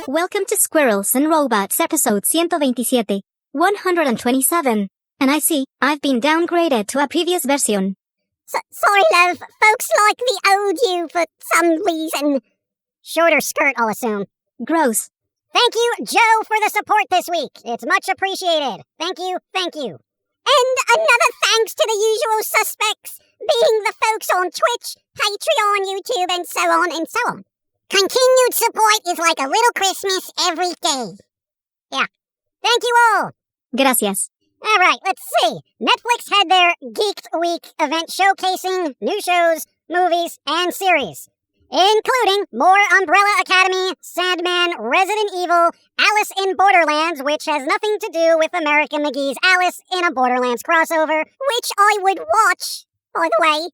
Welcome to Squirrels and Robots episode 127. 127. And I see, I've been downgraded to a previous version. Sorry, love. Folks like the old you for some reason. Shorter skirt, I'll assume. Gross. Thank you, Joe, for the support this week. It's much appreciated. Thank you, thank you. And another thanks to the usual suspects, being the folks on Twitch, Patreon, YouTube, and so on and so on. Continued support is like a little Christmas every day. Yeah. Thank you all. Gracias. All right, let's see. Netflix had their Geeked Week event showcasing new shows, movies, and series, including more Umbrella Academy, Sandman, Resident Evil, Alice in Borderlands, which has nothing to do with American McGee's Alice in a Borderlands crossover, which I would watch, by the way.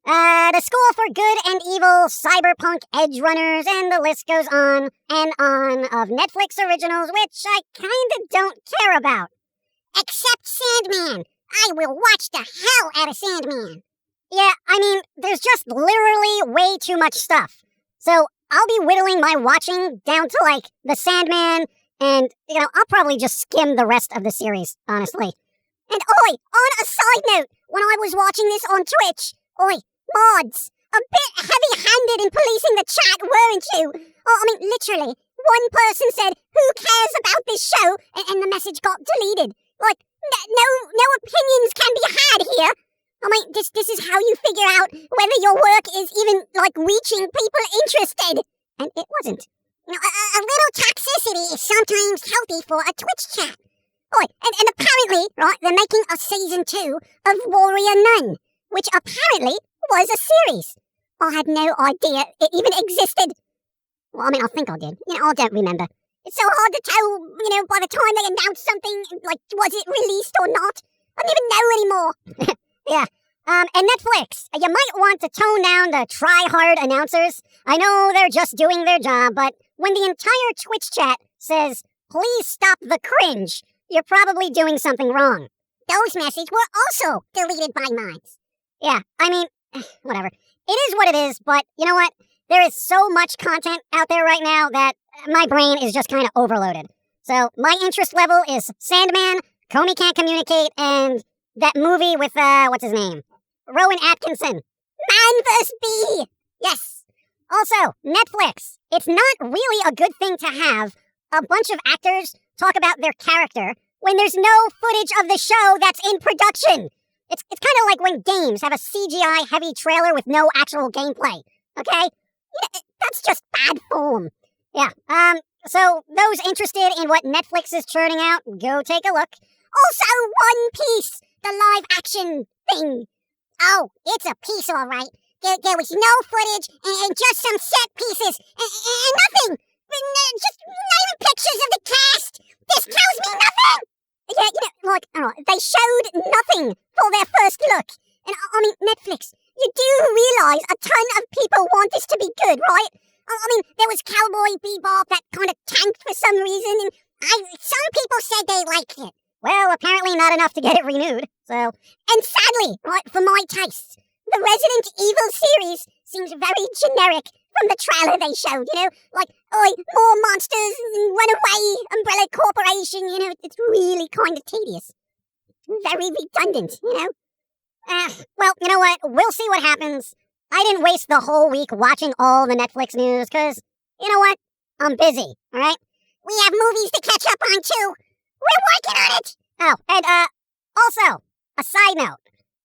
The School for Good and Evil, Cyberpunk Edge Runners, and the list goes on and on of Netflix originals, which I kinda don't care about. Except Sandman. I will watch the hell out of Sandman. Yeah, I mean, there's just literally way too much stuff. So I'll be whittling my watching down to, like, the Sandman, and, I'll probably just skim the rest of the series, honestly. And oi, on a side note, when I was watching this on Twitch, mods, a bit heavy-handed in policing the chat, weren't you? Oh, I mean, literally, one person said, "Who cares about this show?" and the message got deleted. Like, no opinions can be had here. I mean, this is how you figure out whether your work is even, reaching people interested. And it wasn't. A little toxicity is sometimes healthy for a Twitch chat. And apparently, they're making a season 2 of Warrior Nun, which apparently was a series. I had no idea it even existed. Well, I mean, I think I did. I don't remember. It's so hard to tell, by the time they announce something, was it released or not? I don't even know anymore. Yeah. And Netflix, you might want to tone down the try-hard announcers. I know they're just doing their job, but when the entire Twitch chat says, "Please stop the cringe," you're probably doing something wrong. Those messages were also deleted by mods. Yeah, I mean, whatever. It is what it is, but you know what? There is so much content out there right now that my brain is just kind of overloaded. So my interest level is Sandman, Comey Can't Communicate, and that movie with, what's his name? Rowan Atkinson. Man vs. Bee! Yes. Also, Netflix. It's not really a good thing to have a bunch of actors talk about their character when there's no footage of the show that's in production. It's kind of like when games have a CGI-heavy trailer with no actual gameplay, okay? That's just bad form. Yeah, so those interested in what Netflix is churning out, go take a look. Also, One Piece, the live-action thing. Oh, it's a piece, all right. There was no footage and just some set pieces and nothing. Just not even pictures of the cast. This tells me nothing. Yeah, they showed nothing for their first look. And, I mean, Netflix, you do realize a ton of people want this to be good, right? I mean, there was Cowboy Bebop that kind of tanked for some reason, and some people said they liked it. Well, apparently not enough to get it renewed, so... And sadly, for my tastes, the Resident Evil series seems very generic from the trailer they showed, more monsters, run away, Umbrella Corporation, it's really kind of tedious. Very redundant, well, you know what, we'll see what happens. I didn't waste the whole week watching all the Netflix news, because, you know what, I'm busy, alright? We have movies to catch up on, too. We're working on it! Oh, and, also, a side note.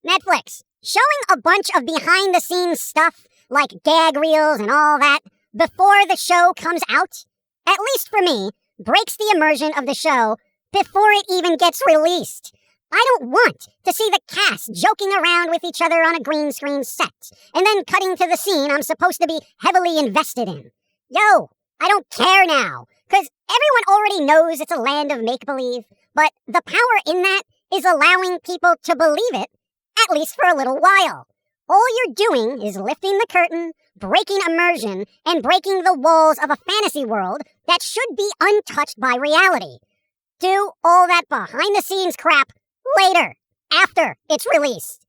Netflix, showing a bunch of behind-the-scenes stuff, like gag reels and all that, before the show comes out, at least for me, breaks the immersion of the show before it even gets released. I don't want to see the cast joking around with each other on a green screen set, and then cutting to the scene I'm supposed to be heavily invested in. Yo, I don't care now, because everyone already knows it's a land of make-believe, but the power in that is allowing people to believe it, at least for a little while. All you're doing is lifting the curtain, breaking immersion, and breaking the walls of a fantasy world that should be untouched by reality. do all that behind-the-scenes crap later, after it's released.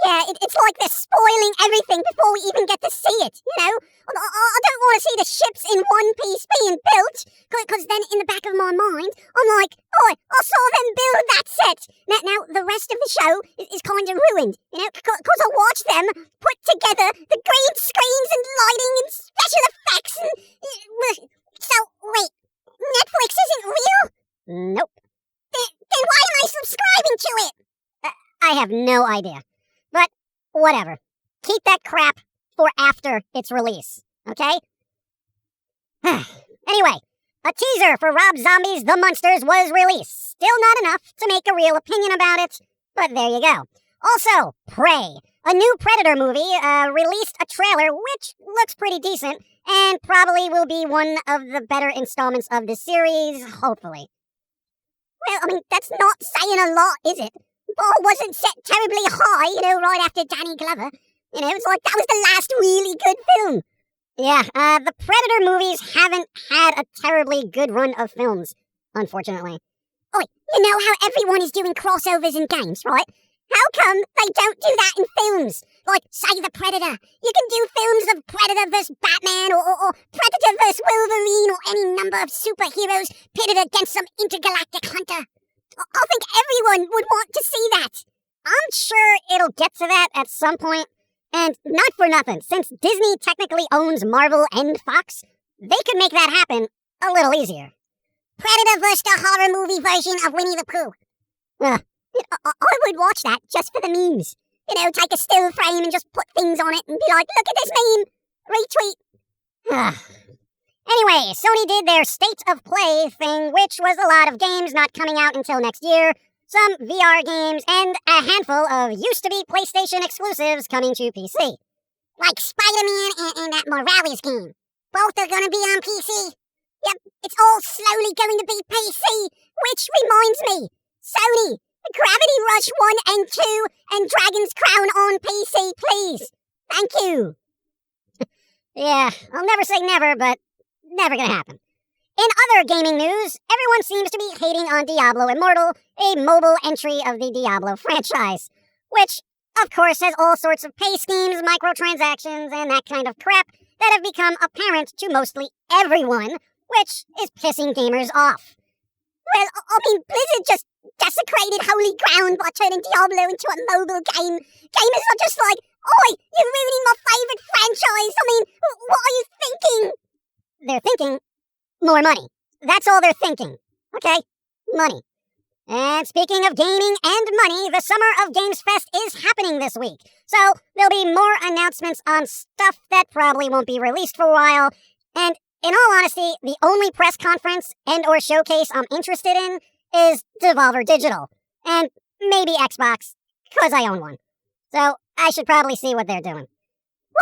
Yeah, it's like they're spoiling everything before we even get to see it, you know? I don't want to see the ships in One Piece being built, because then in the back of my mind, I'm like, oh, I saw them build that set. Now the rest of the show is kind of ruined, you know, because I watched them put together the green screens and lighting and special effects and... So, wait, Netflix isn't real? Nope. Then why am I subscribing to it? I have no idea. But whatever. Keep that crap for after its release, okay? Anyway, a teaser for Rob Zombie's The Munsters was released. Still not enough to make a real opinion about it, but there you go. Also, Prey, a new Predator movie, released a trailer which looks pretty decent and probably will be one of the better installments of the series, hopefully. Well, I mean, that's not saying a lot, is it? Bar wasn't set terribly high, you know, right after Danny Glover. You know, it's like that was the last really good film. Yeah, the Predator movies haven't had a terribly good run of films, unfortunately. Oi, you know how everyone is doing crossovers in games, right? How come they don't do that in films? Like, say, The Predator. You can do films of Predator vs. Batman or Predator vs. Wolverine or any number of superheroes pitted against some intergalactic hunter. I think everyone would want to see that. I'm sure it'll get to that at some point. And not for nothing, since Disney technically owns Marvel and Fox, they could make that happen a little easier. Predator vs. the horror movie version of Winnie the Pooh. I would watch that just for the memes. You know, take a still frame and just put things on it and be like, look at this meme. Retweet. Anyway, Sony did their State of Play thing, which was a lot of games not coming out until next year, some VR games, and a handful of used-to-be PlayStation exclusives coming to PC. Like Spider-Man and that Morales game. Both are gonna be on PC. Yep, it's all slowly going to be PC, which reminds me, Sony, Gravity Rush 1 and 2 and Dragon's Crown on PC, please. Thank you. Yeah, I'll never say never, but never gonna happen. In other gaming news, everyone seems to be hating on Diablo Immortal, a mobile entry of the Diablo franchise, which, of course, has all sorts of pay schemes, microtransactions, and that kind of crap that have become apparent to mostly everyone, which is pissing gamers off. Well, I mean, Blizzard just desecrated holy ground by turning Diablo into a mobile game. Gamers are just like, oi, you're ruining my favorite franchise. I mean, what are you thinking? They're thinking more money. That's all they're thinking. Okay? Money. And speaking of gaming and money, the Summer of Games Fest is happening this week. So there'll be more announcements on stuff that probably won't be released for a while. And in all honesty, the only press conference and or showcase I'm interested in is Devolver Digital. And maybe Xbox, because I own one. So I should probably see what they're doing.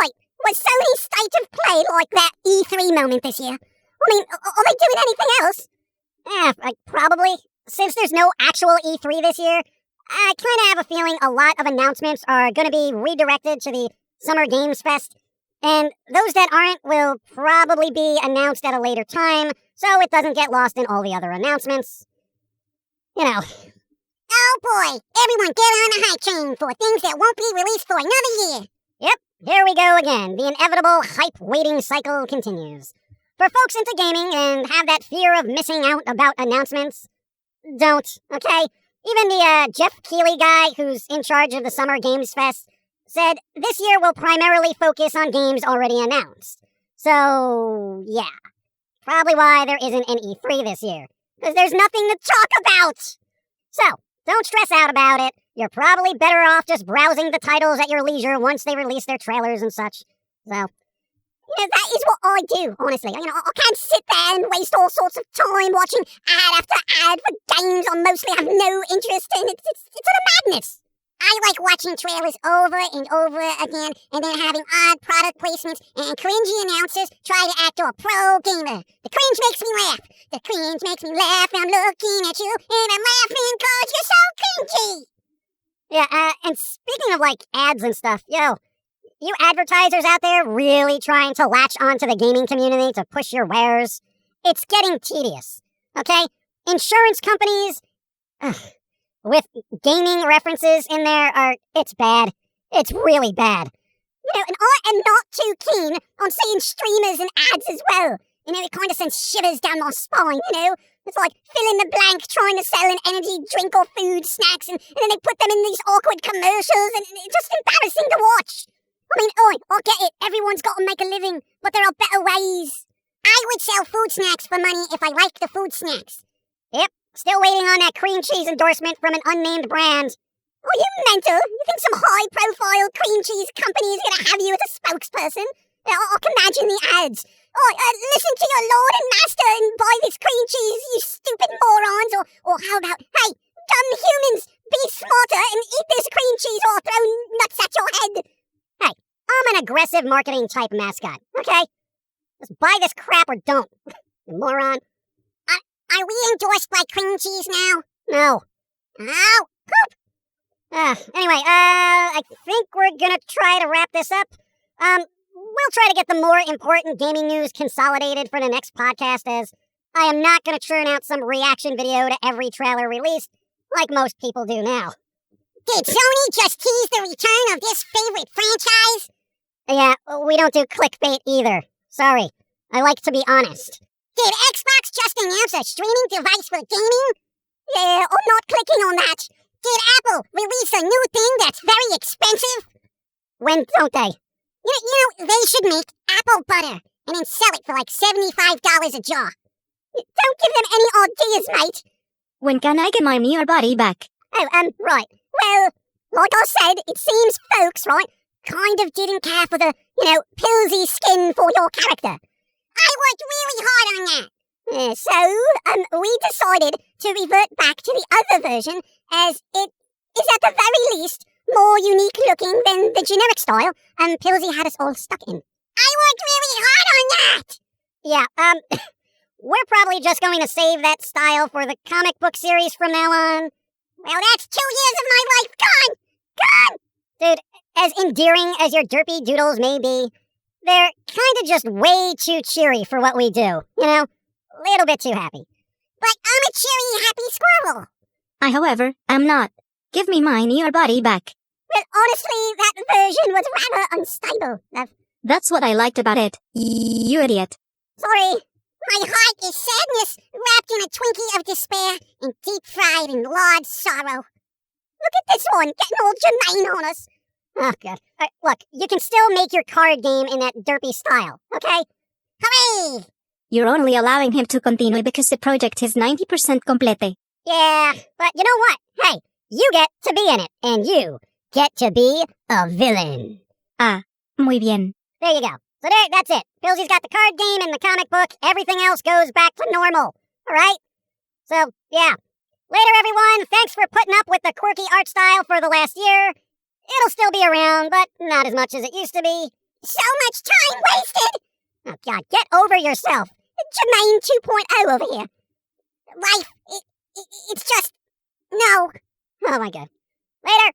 Wait, was Sony's State of Play like that E3 moment this year? I mean, are they doing anything else? Probably. Since there's no actual E3 this year, I kind of have a feeling a lot of announcements are going to be redirected to the Summer Games Fest. And those that aren't will probably be announced at a later time, so it doesn't get lost in all the other announcements. You know. Oh boy, everyone get on the hype train for things that won't be released for another year. Yep, here we go again. The inevitable hype waiting cycle continues. For folks into gaming and have that fear of missing out about announcements, don't, okay? Even the Jeff Keighley guy who's in charge of the Summer Games Fest said this year will primarily focus on games already announced. So, yeah. Probably why there isn't an E3 this year. Because there's nothing to talk about! So, don't stress out about it. You're probably better off just browsing the titles at your leisure once they release their trailers and such. So, you know, that is what I do, honestly. You know, I can't sit there and waste all sorts of time watching ad after ad for games I mostly have no interest in. It's a madness. I like watching trailers over and over again and then having odd product placements and cringy announcers try to act all pro gamer. The cringe makes me laugh. The cringe makes me laugh. I'm looking at you and I'm laughing because you're so cringy. Yeah, and speaking of like ads and stuff, yo, you advertisers out there really trying to latch onto the gaming community to push your wares? It's getting tedious, okay? insurance companies with gaming references in there it's bad. It's really bad. And I am not too keen on seeing streamers and ads as well. It kind of sends shivers down my spine, It's like fill in the blank trying to sell an energy drink or food, snacks, and then they put them in these awkward commercials, and it's just embarrassing to watch. I get it. Everyone's got to make a living, but there are better ways. I would sell food snacks for money if I liked the food snacks. Yep, still waiting on that cream cheese endorsement from an unnamed brand. Are you mental? You think some high-profile cream cheese company is going to have you as a spokesperson? I can imagine the ads. Listen to your lord and master and buy this cream cheese, you stupid morons. Or how about, hey, dumb humans, be smarter and eat this cream cheese or I'll throw nuts at your head. Hey, I'm an aggressive marketing type mascot, okay? Just buy this crap or don't, you moron. Are we endorsed by cream cheese now? No. Ow! Poop! Anyway, I think we're gonna try to wrap this up. We'll try to get the more important gaming news consolidated for the next podcast, as I am not gonna churn out some reaction video to every trailer released, like most people do now. Did Sony just tease the return of this favorite franchise? Yeah, we don't do clickbait either. Sorry, I like to be honest. Did Xbox just announce a streaming device for gaming? Yeah, I'm not clicking on that. Did Apple release a new thing that's very expensive? When don't they? They should make apple butter and then sell it for like $75 a jar. Don't give them any ideas, mate. When can I get my near body back? Oh, right. Well, like I said, it seems folks, right, kind of didn't care for the, Pilz-E skin for your character. I worked really hard on that. So, we decided to revert back to the other version, as it is at the very least more unique looking than the generic style Pilz-E had us all stuck in. I worked really hard on that! Yeah, we're probably just going to save that style for the comic book series from now on. Well, that's 2 years of my life gone! Gone! Dude, as endearing as your derpy doodles may be, they're kind of just way too cheery for what we do, Little bit too happy. But I'm a cheery, happy squirrel. I, however, am not. Give me my near body back. But honestly, that version was rather unstable. That's what I liked about it, you idiot. Sorry. My heart is sadness wrapped in a Twinkie of despair and deep-fried in large sorrow. Look at this one, getting all Jermaine on us. Oh, God. Look, you can still make your card game in that derpy style, okay? Hooray! You're only allowing him to continue because the project is 90% complete. Yeah, but you know what? Hey, you get to be in it, and you get to be a villain. Ah, muy bien. There you go. So that's it. Pilz-E's got the card game and the comic book. Everything else goes back to normal. All right? So, yeah. Later, everyone. Thanks for putting up with the quirky art style for the last year. It'll still be around, but not as much as it used to be. So much time wasted! Oh, God, get over yourself. Jermaine 2.0 over here. Life, it's just... No. Oh, my God. Later.